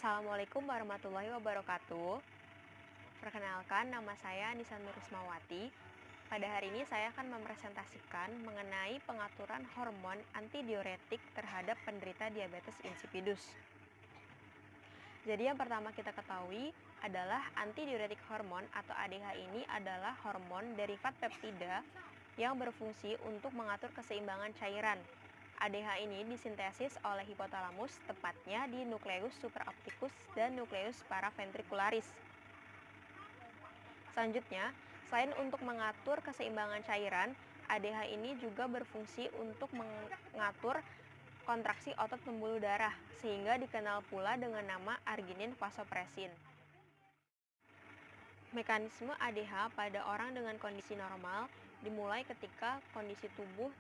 Assalamualaikum warahmatullahi wabarakatuh. Perkenalkan, nama saya Anissa Nurusmawati. Pada hari ini saya akan mempresentasikan mengenai pengaturan hormon antidiuretik terhadap penderita diabetes insipidus. Jadi yang pertama kita ketahui adalah antidiuretik hormon atau ADH ini adalah hormon derivat peptida yang berfungsi untuk mengatur keseimbangan cairan. ADH ini disintesis oleh hipotalamus, tepatnya di nukleus supraoptikus dan nukleus paraventricularis. Selanjutnya, selain untuk mengatur keseimbangan cairan, ADH ini juga berfungsi untuk mengatur kontraksi otot pembuluh darah, sehingga dikenal pula dengan nama arginin vasopresin. Mekanisme ADH pada orang dengan kondisi normal dimulai ketika kondisi tubuh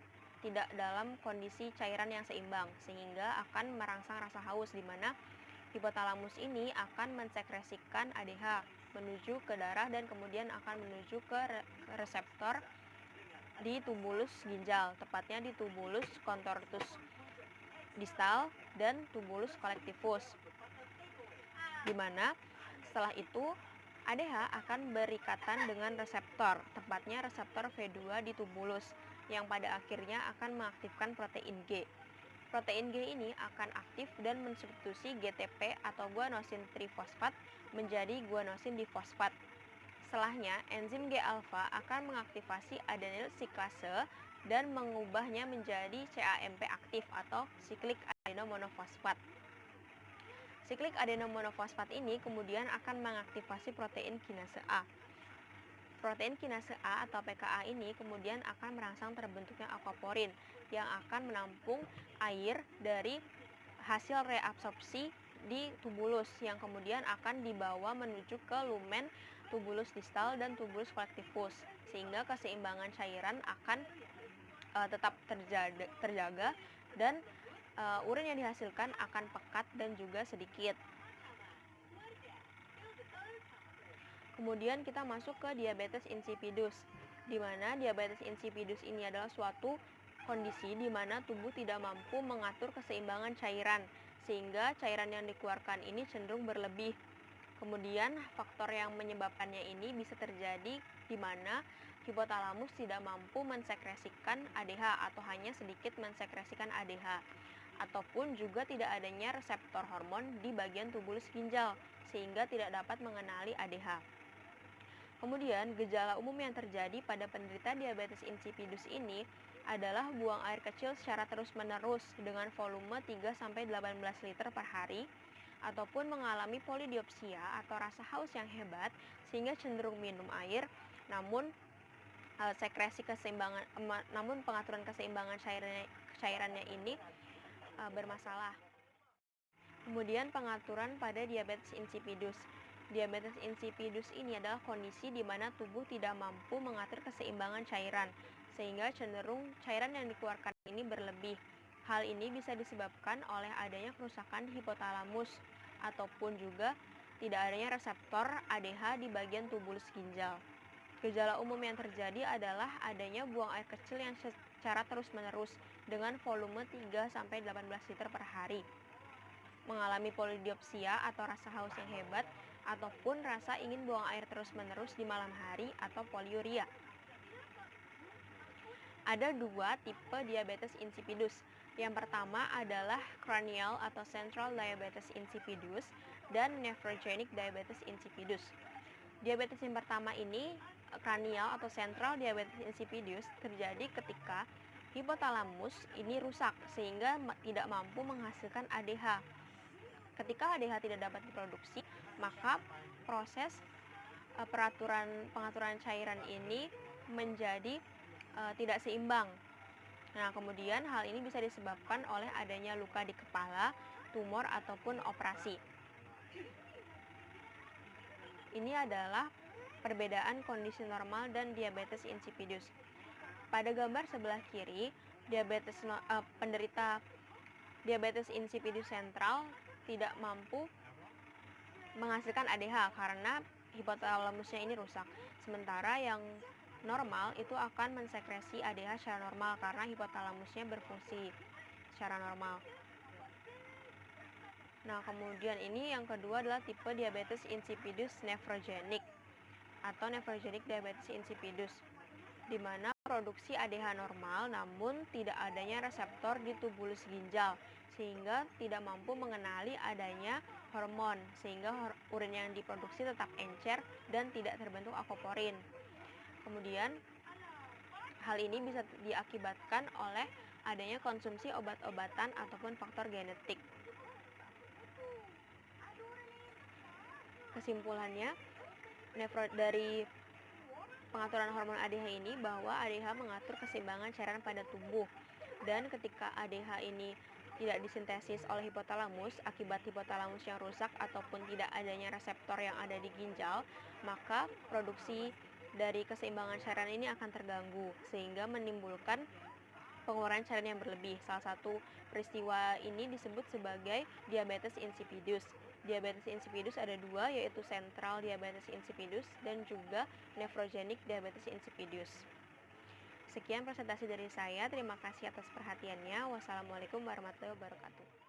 tidak dalam kondisi cairan yang seimbang, sehingga akan merangsang rasa haus, di mana hipotalamus ini akan mensekresikan ADH menuju ke darah dan kemudian akan menuju ke reseptor di tubulus ginjal, tepatnya di tubulus contortus distal dan tubulus collectivus, di mana setelah itu ADH akan berikatan dengan reseptor, tepatnya reseptor V2 di tubulus, yang pada akhirnya akan mengaktifkan protein G. Protein G ini akan aktif dan mensubstitusi GTP atau guanosin trifosfat menjadi guanosin difosfat. Setelahnya, enzim G-alpha akan mengaktifasi adenyl siklase dan mengubahnya menjadi CAMP aktif atau siklik adenomonofosfat. Siklik adenomonofosfat ini kemudian akan mengaktifasi protein kinase A. Protein kinase A atau PKA ini kemudian akan merangsang terbentuknya aquaporin yang akan menampung air dari hasil reabsorpsi di tubulus yang kemudian akan dibawa menuju ke lumen tubulus distal dan tubulus collectivus, sehingga keseimbangan cairan akan tetap terjaga dan urin yang dihasilkan akan pekat dan juga sedikit. Kemudian kita masuk ke diabetes insipidus, di mana diabetes insipidus ini adalah suatu kondisi di mana tubuh tidak mampu mengatur keseimbangan cairan, sehingga cairan yang dikeluarkan ini cenderung berlebih. Kemudian faktor yang menyebabkannya ini bisa terjadi di mana hipotalamus tidak mampu mensekresikan ADH atau hanya sedikit mensekresikan ADH, ataupun juga tidak adanya reseptor hormon di bagian tubulus ginjal sehingga tidak dapat mengenali ADH. Kemudian gejala umum yang terjadi pada penderita diabetes insipidus ini adalah buang air kecil secara terus-menerus dengan volume 3-18 liter per hari, ataupun mengalami polidiopsia atau rasa haus yang hebat sehingga cenderung minum air, namun pengaturan keseimbangan cairannya ini bermasalah. Kemudian pengaturan pada diabetes insipidus. Diabetes insipidus ini adalah kondisi di mana tubuh tidak mampu mengatur keseimbangan cairan, sehingga cenderung cairan yang dikeluarkan ini berlebih. Hal ini bisa disebabkan oleh adanya kerusakan di hipotalamus, ataupun juga tidak adanya reseptor ADH di bagian tubulus ginjal. Gejala umum yang terjadi adalah adanya buang air kecil yang secara terus-menerus dengan volume 3-18 liter per hari, mengalami polidiopsia atau rasa haus yang hebat, ataupun rasa ingin buang air terus-menerus di malam hari atau poliuria. Ada dua tipe diabetes insipidus. Yang pertama adalah cranial atau central diabetes insipidus dan nephrogenic diabetes insipidus. Diabetes yang pertama ini, cranial atau central diabetes insipidus, terjadi ketika hipotalamus ini rusak sehingga tidak mampu menghasilkan ADH. Ketika ADH tidak dapat diproduksi, maka proses pengaturan cairan ini menjadi tidak seimbang. Nah, kemudian hal ini bisa disebabkan oleh adanya luka di kepala, tumor, ataupun operasi. Ini adalah perbedaan kondisi normal dan diabetes insipidus. Pada gambar sebelah kiri, penderita diabetes insipidus sentral tidak mampu menghasilkan ADH karena hipotalamusnya ini rusak. Sementara yang normal itu akan mensekresi ADH secara normal karena hipotalamusnya berfungsi secara normal. Nah, kemudian ini yang kedua adalah tipe diabetes insipidus nephrogenic atau nephrogenic diabetes insipidus, di mana produksi ADH normal namun tidak adanya reseptor di tubulus ginjal sehingga tidak mampu mengenali adanya hormon sehingga urin yang diproduksi tetap encer dan tidak terbentuk akoporin. Kemudian hal ini bisa diakibatkan oleh adanya konsumsi obat-obatan ataupun faktor genetik. Kesimpulannya, dari pengaturan hormon ADH ini bahwa ADH mengatur keseimbangan cairan pada tubuh, dan ketika ADH ini tidak disintesis oleh hipotalamus akibat hipotalamus yang rusak ataupun tidak adanya reseptor yang ada di ginjal, maka produksi dari keseimbangan cairan ini akan terganggu sehingga menimbulkan pengeluaran cairan yang berlebih. Salah satu peristiwa ini disebut sebagai diabetes insipidus. Diabetes insipidus ada dua, yaitu sentral diabetes insipidus dan juga nephrogenic diabetes insipidus. Sekian presentasi dari saya. Terima kasih atas perhatiannya. Wassalamualaikum warahmatullahi wabarakatuh.